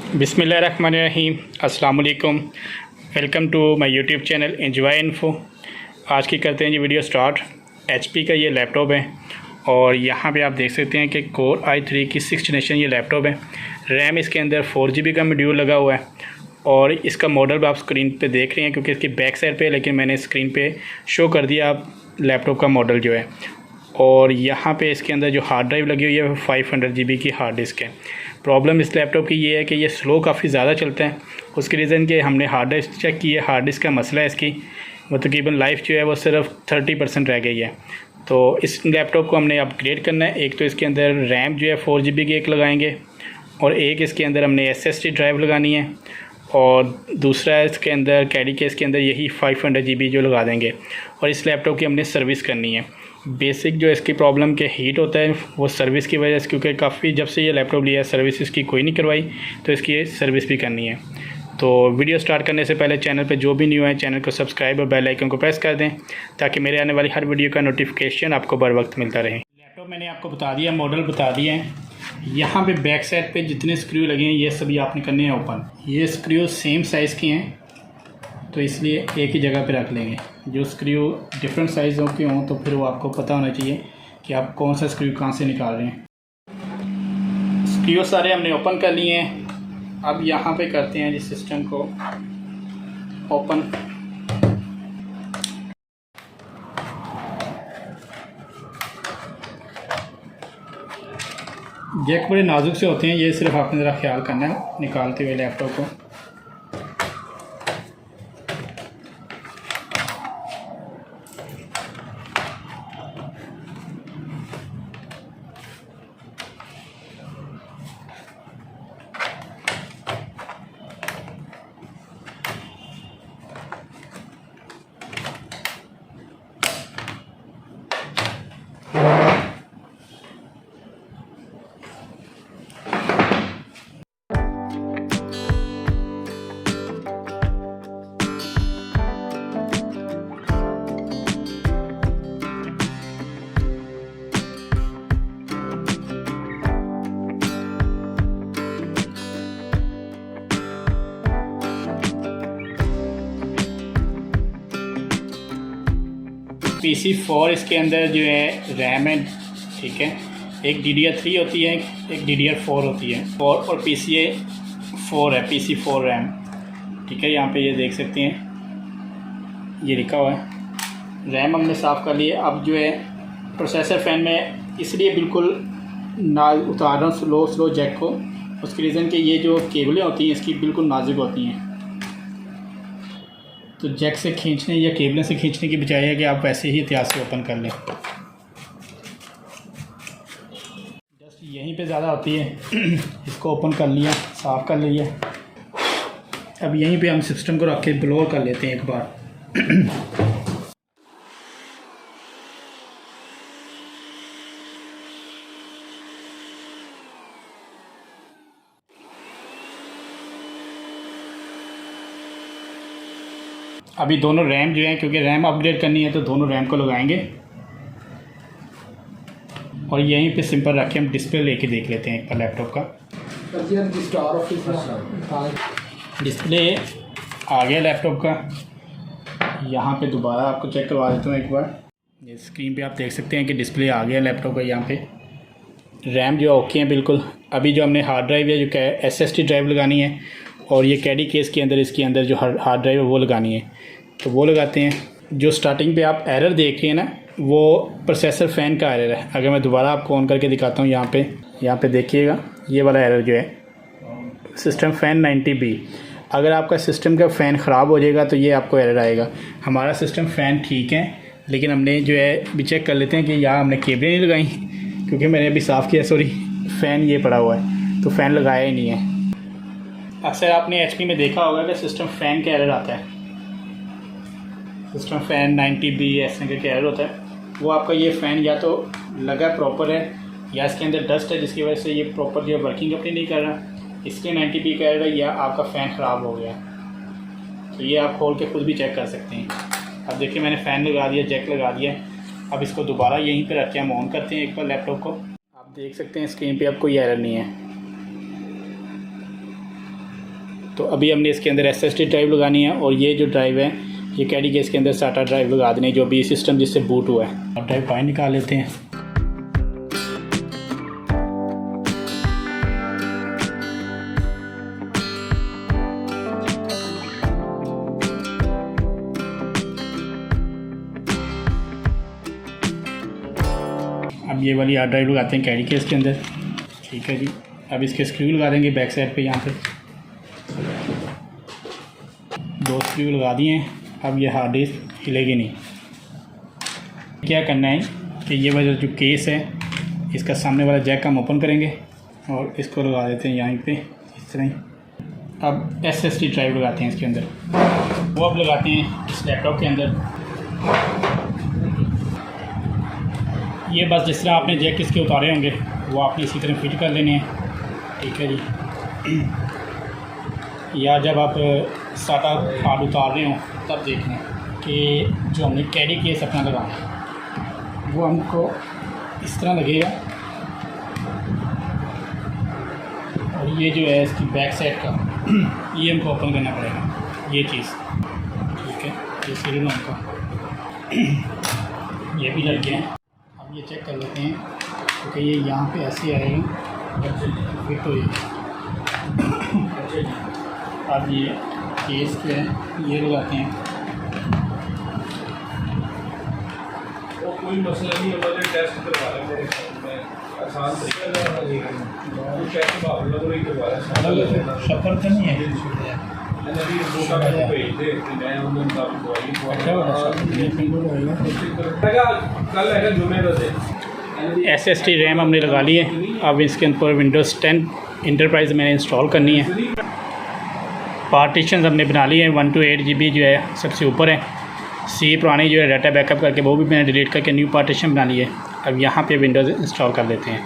बिस्मिल्लाहिर्रहमानिर्रहीम। अस्सलाम वालेकुम। Welcome to my YouTube channel Enjoy Info. आज की करते हैं जी वीडियो स्टार्ट। एचपी का ये लैपटॉप है और यहाँ पे आप देख सकते हैं कि कोर i3 की 6th जनरेशन ये लैपटॉप है। रैम इसके अंदर 4GB का मॉड्यूल लगा हुआ है और इसका मॉडल आप स्क्रीन पे देख रहे हैं क्योंकि इसकी बैक साइड पे, लेकिन मैंने स्क्रीन पे शो कर दिया आप लैपटॉप का मॉडल जो है। और यहाँ पे इसके अंदर जो हार्ड ड्राइव लगी हुई है 500GB की हार्ड डिस्क है। प्रॉब्लम इस लैपटॉप की ये है कि ये स्लो काफ़ी ज़्यादा चलता है। उसके रीज़न कि हमने हार्ड डिस्क चेक की है, हार्ड डिस्क का मसला है इसकी, वो तकरीबन लाइफ जो है वो सिर्फ 30% रह गई है। तो इस लैपटॉप को हमने अपग्रेड करना है। एक तो इसके अंदर रैम जो है 4GB की एक लगाएंगे और एक इसके अंदर हमने SSD ड्राइव लगानी है और दूसरा इसके अंदर कैडी केस के अंदर यही 500GB जो लगा देंगे। और इस लैपटॉप की हमने सर्विस करनी है। बेसिक जो इसकी प्रॉब्लम के हीट होता है वो सर्विस की वजह से, क्योंकि काफ़ी जब से ये लैपटॉप लिया है सर्विस इसकी कोई नहीं करवाई, तो इसकी सर्विस भी करनी है। तो वीडियो स्टार्ट करने से पहले चैनल पे जो भी न्यू है चैनल को सब्सक्राइब और बेल आइकन को प्रेस कर दें ताकि मेरे आने वाली हर वीडियो का नोटिफिकेशन आपको बर वक्त मिलता रहे। लैपटॉप मैंने आपको बता दिया, मॉडल बता दिया है। यहाँ पे बैक साइड पे जितने स्क्रू लगे हैं ये सभी आपने करने हैं ओपन। ये स्क्रू सेम साइज़ के हैं तो इसलिए एक ही जगह पे रख लेंगे। जो स्क्रू डिफरेंट साइज़ों के हों तो फिर वो आपको पता होना चाहिए कि आप कौन सा स्क्रू कहाँ से निकाल रहे हैं। स्क्रू सारे हमने ओपन कर लिए हैं। अब यहाँ पे करते हैं जिस सिस्टम को ओपन। जैक बड़े नाजुक से होते हैं, ये सिर्फ आपने ज़रा ख्याल करना है निकालते हुए लैपटॉप को। PC4 इसके अंदर जो है रैम है, ठीक है। एक DDR3 होती है, एक DDR4 होती है और PC4 है, PC4 रैम, ठीक है। यहाँ पे ये देख सकते हैं ये लिखा हुआ है। रैम हमने साफ़ कर लिए। अब जो है प्रोसेसर फ़ैन में इसलिए बिल्कुल ना उतार रहा हूँ स्लो जैक को, उसके रीज़न कि ये जो केबलें होती हैं इसकी बिल्कुल नाजुक होती हैं। तो जैक से खींचने या केबलें से खींचने की बजाय है कि आप वैसे ही एहतियात से ओपन कर लें। जस्ट यहीं पे ज़्यादा होती है। इसको ओपन कर लिया, साफ़ कर लिया। अब यहीं पे हम सिस्टम को रख के ब्लो कर लेते हैं एक बार। अभी दोनों रैम जो हैं, क्योंकि रैम अपग्रेड करनी है तो दोनों रैम को लगाएंगे और यहीं पे सिंपल रख के हम डिस्प्ले लेके देख लेते हैं एक बार लैपटॉप का। डिस्प्ले आ गया लैपटॉप का। यहाँ पे दोबारा आपको चेक करवा देता हूँ एक बार। ये स्क्रीन पे आप देख सकते हैं कि डिस्प्ले आ गया लैपटॉप का। यहाँ पे रैम जो ओके हैं बिल्कुल। अभी जो हमने हार्ड ड्राइव है जो SSD ड्राइव लगानी है और ये कैडी केस के अंदर इसके अंदर जो हार्ड ड्राइव है वो लगानी है, तो वो लगाते हैं। जो स्टार्टिंग पे आप एरर देख रहे हैं ना, वो प्रोसेसर फ़ैन का एरर है। अगर मैं दोबारा आपको ऑन करके दिखाता हूँ, यहाँ पे देखिएगा ये वाला एरर जो है सिस्टम फ़ैन 90B। अगर आपका सिस्टम का फ़ैन ख़राब हो जाएगा तो ये आपको एरर आएगा। हमारा सिस्टम फ़ैन ठीक है, लेकिन हमने जो है अभी चेक कर लेते हैं कि यहाँ हमने केबलें नहीं लगाई, क्योंकि मैंने अभी साफ़ किया, सॉरी, फ़ैन ये पड़ा हुआ है तो फ़ैन लगाया ही नहीं है। अक्सर आपने HP में देखा होगा कि सिस्टम फ़ैन का एरर आता है। सिस्टम फ़ैन 90B ऐसे का एरर होता है। वो आपका ये फ़ैन या तो लगा प्रॉपर है या इसके अंदर डस्ट है जिसकी वजह से ये प्रॉपर जो वर्किंग अपनी नहीं कर रहा, इसलिए 90B का एरर है, या आपका फ़ैन ख़राब हो गया। तो ये आप खोल के खुद भी चेक कर सकते हैं। अब देखिए मैंने फ़ैन लगा दिया, जैक लगा दिया। अब इसको दोबारा यहीं पर रख के हम ऑन करते हैं एक बार लैपटॉप को। आप देख सकते हैं स्क्रीन पे अब कोई एरर नहीं है। तो अभी हमने इसके अंदर SSD ड्राइव लगानी है और ये जो ड्राइव है ये कैडी केस के अंदर SATA ड्राइव लगा देनी है जो अभी सिस्टम जिससे बूट हुआ है। अब ड्राइव बाहर निकाल लेते हैं। अब ये वाली हार्ड ड्राइव लगाते हैं कैडी केस के अंदर। ठीक है जी, अब इसके स्क्रू लगा देंगे बैक साइड पे। यहाँ पे 2 स्क्रू लगा दिए हैं। अब ये हार्ड डिस्क हिलेगी नहीं। क्या करना है कि ये वाला जो केस है इसका सामने वाला जैक हम ओपन करेंगे और इसको लगा देते हैं यहाँ पे इस तरह ही। अब SSD ड्राइव लगाते हैं इसके अंदर, वो अब लगाते हैं इस लैपटॉप के अंदर। ये बस जिस तरह आपने जैक इसके उतारे होंगे वो आपने इसी तरह फिट कर लेने हैं। ठीक है जी, या जब आप SATA कार्ड उतार रहे हो तब देख लें कि जो हमने कैडी केस अपना लगाना है वो हमको इस तरह लगेगा और ये जो है इसकी बैक साइड का ये हमको ओपन करना पड़ेगा ये चीज़। ठीक है, ये सीरियल हमका ये भी लग गया है। अब ये चेक कर लेते हैं क्योंकि ये यहाँ पे ऐसे आएगा फिट हो जाएगी। अब ये केस पे ये लगाते हैं। वो कोई मसला नहीं है, टेस्ट करवा लेंगे आसान तरीके टेस्ट भावना तो नहीं करवा रहा सफ़र तो नहीं है। अभी मोटा करके भेज दे मैं उन्होंने कल है जुमे का दे। SSD रैम हमने लगा ली है। अब इसके ऊपर विंडोज़ 10 इंटरप्राइज मैंने इंस्टॉल करनी है। पार्टीशंस हमने बना लिए हैं। 1 to 8 GB जो है सबसे ऊपर है। C पुरानी जो है डाटा बैकअप करके वो भी मैंने डिलीट करके न्यू पार्टीशन बना ली है। अब यहाँ पे विंडोज़ इंस्टॉल कर लेते हैं।